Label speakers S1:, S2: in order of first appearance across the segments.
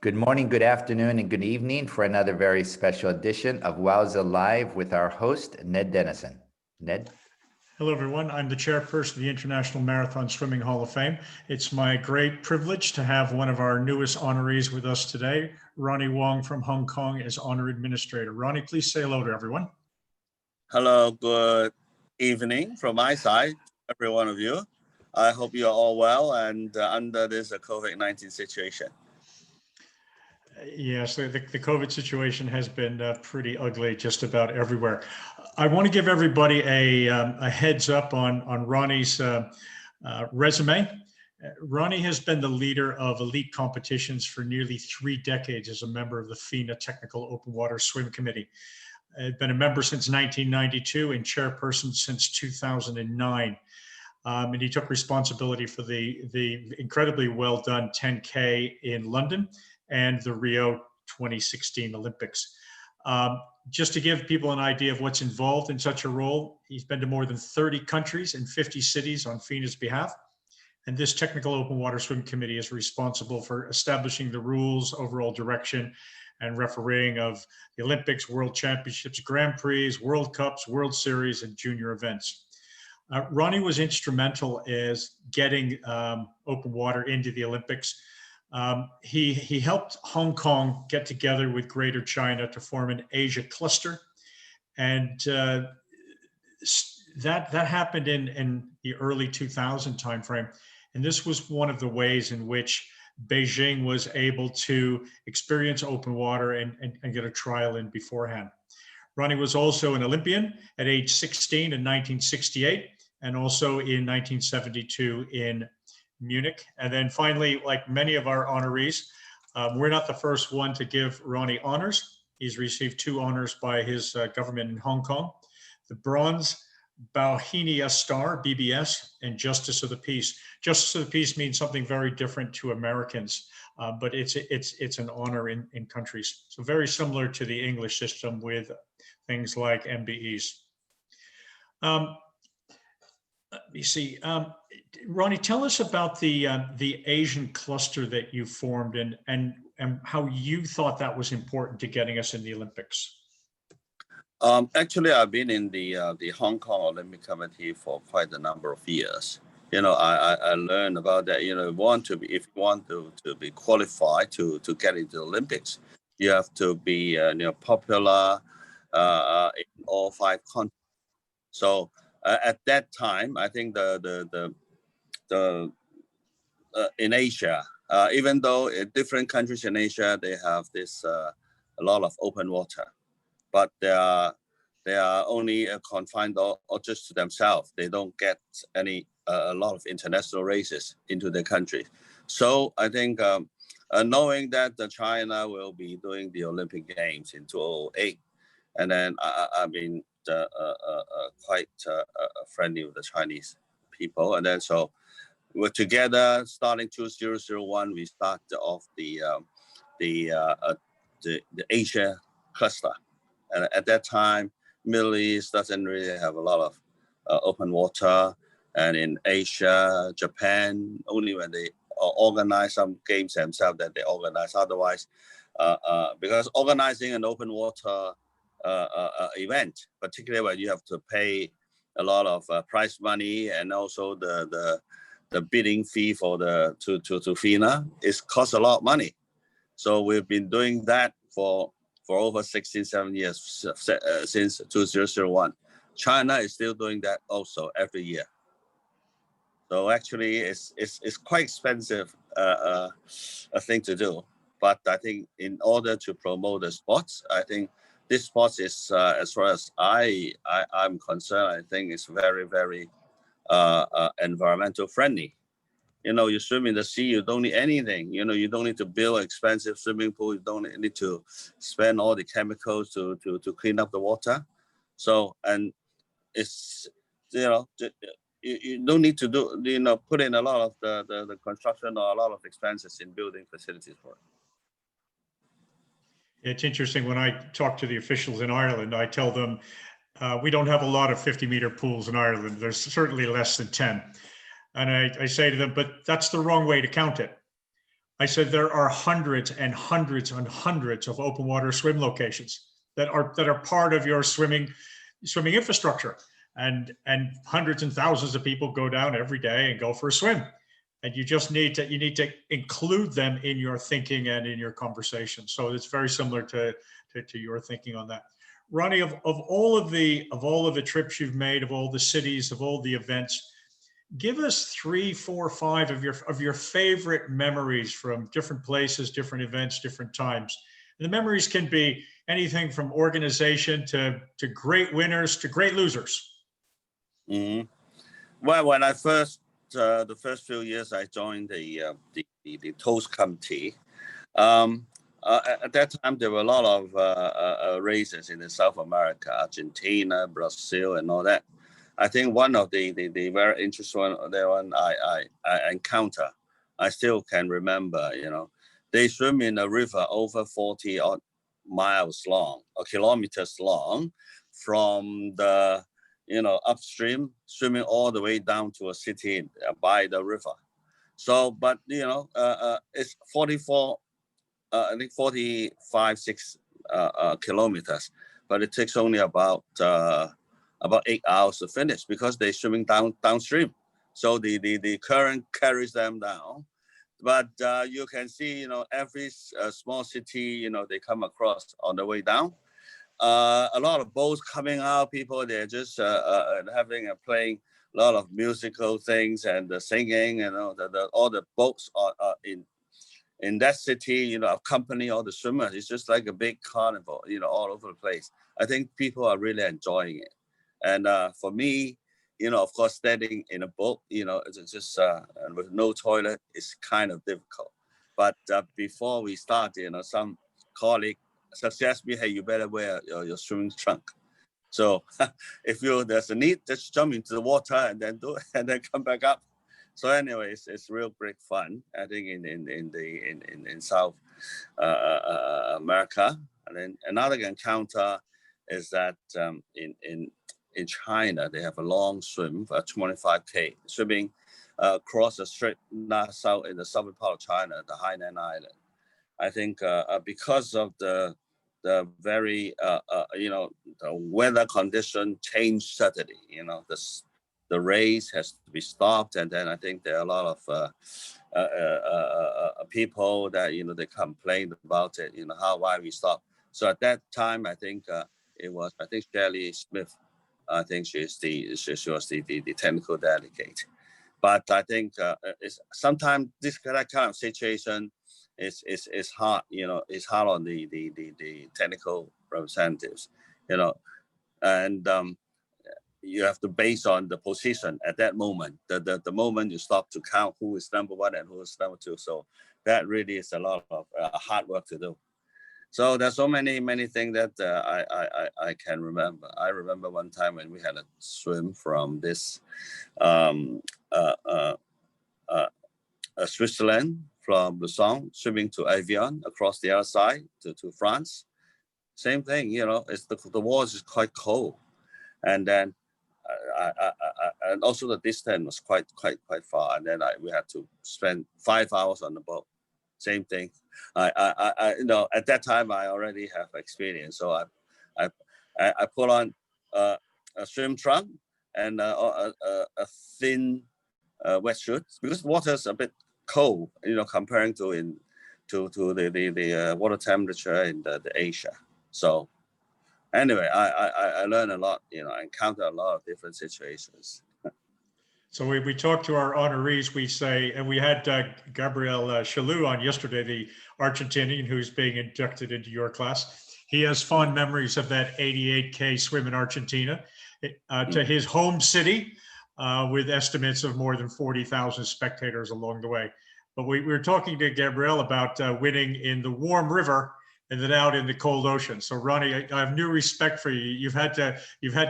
S1: Good morning, good afternoon, and good evening for another very special edition of WOWSA Live with our host, Ned Dennison. Ned?
S2: Hello, everyone. I'm the chairperson of the International Marathon Swimming Hall of Fame. It's my great privilege to have one of our newest honorees with us today, Ronnie Wong from Hong Kong, as honor administrator. Ronnie, please say hello to everyone.
S3: Hello, good evening from my side, every one of you. I hope you're all well and under this COVID-19 situation.
S2: Yes, the COVID situation has been pretty ugly just about everywhere. I want to give everybody a heads up on Ronnie's resume. Ronnie has been the leader of elite competitions for nearly 3 decades as a member of the FINA Technical Open Water Swim Committee. I've been a member since 1992 and chairperson since 2009. And he took responsibility for the incredibly well done 10K in London and the Rio 2016 Olympics. Just to give people an idea of what's involved in such a role, he's been to more than 30 countries and 50 cities on FINA's behalf. And this Technical Open Water Swim Committee is responsible for establishing the rules, overall direction, and refereeing of the Olympics, World Championships, Grand Prix, World Cups, World Series, and junior events. Ronnie was instrumental as getting open water into the Olympics. He helped Hong Kong get together with Greater China to form an Asia cluster. And that happened in the early 2000 timeframe. And this was one of the ways in which Beijing was able to experience open water and get a trial in beforehand. Ronnie was also an Olympian at age 16 in 1968, and also in 1972 in Munich. And then finally, like many of our honorees, we're not the first one to give Ronnie honors. He's received 2 honors by his government in Hong Kong: the Bronze Bauhinia Star, BBS, and Justice of the Peace. Justice of the Peace means something very different to Americans, but it's an honor in countries. So very similar to the English system with things like MBEs. Let me see. Ronnie, tell us about the Asian cluster that you formed and how you thought that was important to getting us in the Olympics.
S3: Actually, I've been in the Hong Kong Olympic Committee for quite a number of years. I learned about that. If you want to be qualified to get into the Olympics, you have to be popular in all 5 continents. So at that time, I think in Asia, even though in different countries in Asia, they have this a lot of open water, but they are only confined or just to themselves. They don't get a lot of international races into their country. So I think knowing that China will be doing the Olympic Games in 2008, and then I've been quite friendly with the Chinese people, and then so we're together starting 2001. We started off the Asia cluster, and at that time, Middle East doesn't really have a lot of open water, and in Asia, Japan, only when they organize some games themselves that they organize. Otherwise, because organizing an open water event, particularly when you have to pay a lot of prize money and also the bidding fee for to FINA, it costs a lot of money. So we've been doing that for over 17 years since 2001. China is still doing that also every year. So actually, it's quite expensive a thing to do. But I think in order to promote the sports, I think this sport is, as far as I'm concerned, I think it's very, very environmental friendly. You swim in the sea, you don't need anything. You don't need to build an expensive swimming pool. You don't need to spend all the chemicals to clean up the water. So, and it's, you don't need to put in a lot of the construction or a lot of expenses in building facilities for it.
S2: It's interesting, when I talk to the officials in Ireland, I tell them we don't have a lot of 50-meter pools in Ireland. There's certainly less than 10. And I say to them, but that's the wrong way to count it. I said there are hundreds and hundreds and hundreds of open water swim locations that are part of your swimming infrastructure, and hundreds and thousands of people go down every day and go for a swim, and you need to include them in your thinking and in your conversation. So it's very similar to your thinking on that. Ronnie, of all of the trips you've made, of all the cities, of all the events, give us 3, 4, 5 of your favorite memories from different places, different events, different times. And the memories can be anything from organization to great winners to great losers.
S3: Mm-hmm. Well, when I the first few years I joined the Toast Committee, at that time there were a lot of races in South America, Argentina, Brazil, and all that. I think one of the very interesting one I encounter, I still can remember, they swim in a river over 40 odd miles long, or kilometers long, from the, upstream, swimming all the way down to a city by the river. So, but, it's 44, I think 45, 6 kilometers, but it takes only about 8 hours to finish because they're swimming downstream. So the current carries them down. But you can see, every small city, they come across on the way down. A lot of boats coming out, people, they're just playing a lot of musical things and singing, all the boats are in that city, accompany all the swimmers. It's just like a big carnival, all over the place. I think people are really enjoying it. And for me, of course, standing in a boat, it's just with no toilet is kind of difficult. But before we start, some colleague suggests me, hey, you better wear your swimming trunk. So if there's a need, just jump into the water and then do it, and then come back up. So anyways, it's real great fun, I think, in South America. And then another encounter is that in China, they have a long swim, 25K, swimming across the strait south in the southern part of China, the Hainan Island. I think because of the very, the weather condition changed suddenly, the race has to be stopped. And then I think there are a lot of people that, they complained about it, why we stopped. So at that time, I think it was, Shelley Smith. I think she was the technical delegate. But I think sometimes this kind of situation is hard, it's hard on the technical representatives, and you have to base on the position at that moment, the moment you stop to count who is number 1 and who is number 2. So that really is a lot of hard work to do. So there's so many things that I can remember. I remember one time when we had a swim from this Switzerland, from Lausanne, swimming to Avion, across the other side to France. Same thing, it's the water is quite cold, and then and also the distance was quite far, and then we had to spend 5 hours on the boat. Same thing. I at that time I already have experience, so I put on a swim trunk and a thin wetsuit, because water is a bit cold, comparing to the water temperature in the Asia. So anyway, I learned a lot. I encountered a lot of different situations.
S2: So we talked to our honorees, we say, and we had Gabriel Chalou on yesterday, the Argentinian who's being inducted into your class. He has fond memories of that 88K swim in Argentina to his home city, with estimates of more than 40,000 spectators along the way. But we were talking to Gabriel about winning in the warm river and then out in the cold ocean. So Ronnie, I have new respect for you. You've had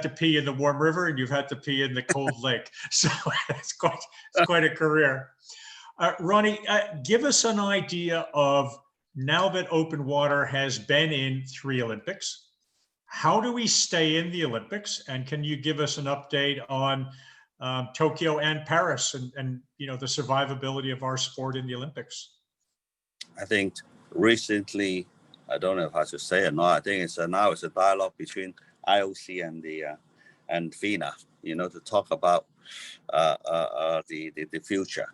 S2: to pee in the warm river and you've had to pee in the cold lake. So it's quite a career. Ronnie, give us an idea of, now that open water has been in 3 Olympics, how do we stay in the Olympics? And can you give us an update on Tokyo and Paris and the survivability of our sport in the Olympics?
S3: I think recently, I don't know if I should say it or not. I think it's now it's a dialogue between IOC and the and FINA, to talk about the future,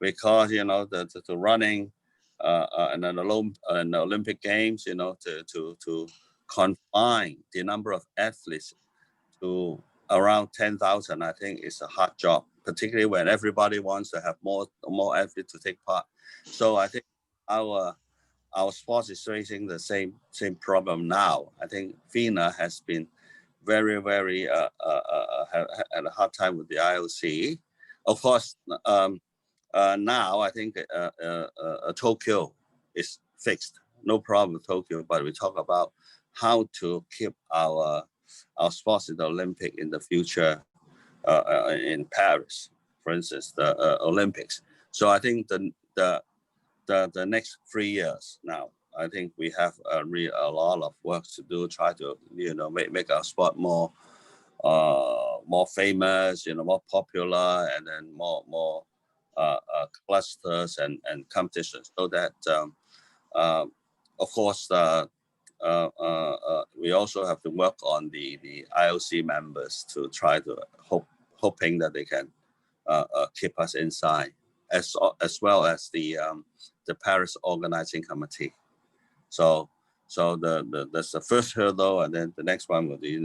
S3: because the running and then the Olympic Games, to confine the number of athletes to around 10,000, I think is a hard job, particularly when everybody wants to have more athletes to take part. So I think our sports is facing the same problem now. I think FINA has been very had a hard time with the IOC. Of course, now I think Tokyo is fixed, no problem with Tokyo. But we talk about how to keep our sports in the Olympic in the future, in Paris, for instance, the Olympics. So I think the next 3 years now, I think we have a lot of work to do, try to make our sport more famous, more popular, and then more clusters and competitions, so that of course we also have to work on the IOC members to try to hoping that they can keep us inside, as well as the Paris organizing committee. So that's the first hurdle, and then the next one will be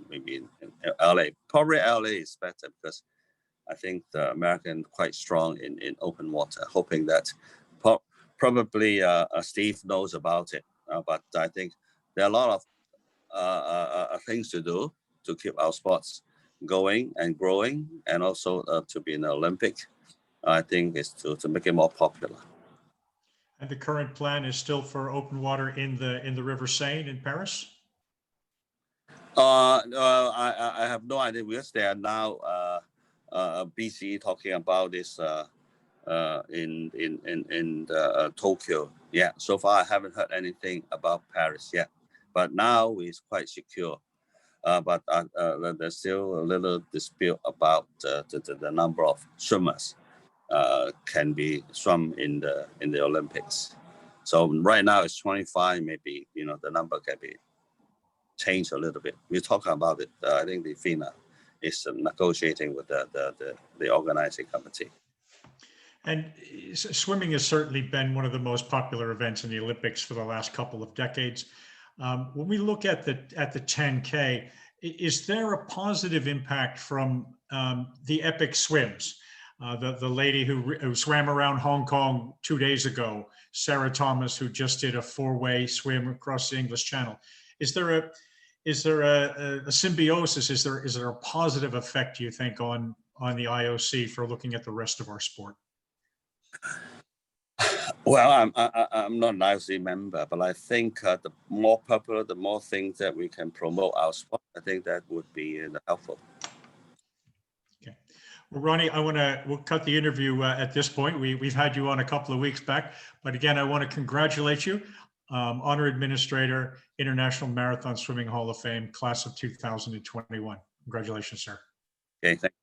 S3: maybe in LA. Probably LA is better because I think the American quite strong in open water. Hoping that probably Steve knows about it, but I think there are a lot of things to do to keep our sports going and growing, and also to be in the Olympic. I think is to make it more popular.
S2: And the current plan is still for open water in the River Seine in Paris?
S3: I have no idea, because they are now busy talking about this in Tokyo. Yeah, so far I haven't heard anything about Paris yet, but now it's quite secure. But there's still a little dispute about the number of swimmers can be swum in the Olympics. So right now it's 25. Maybe the number can be changed a little bit. We're talking about it. I think the FINA is negotiating with the organizing committee.
S2: And swimming has certainly been one of the most popular events in the Olympics for the last couple of decades. When we look at the 10K, is there a positive impact from the epic swims? The lady who swam around Hong Kong 2 days ago, Sarah Thomas, who just did a 4-way swim across the English Channel. Is there a symbiosis? Is there a positive effect, do you think, on the IOC for looking at the rest of our sport?
S3: Well, I'm not an IOC member, but I think the more popular, the more things that we can promote our sport, I think that would be helpful.
S2: Okay. Well, Ronnie, we'll cut the interview at this point. We've had you on a couple of weeks back, but again, I want to congratulate you. Honor Administrator, International Marathon Swimming Hall of Fame, class of 2021. Congratulations, sir.
S3: Okay, thank you.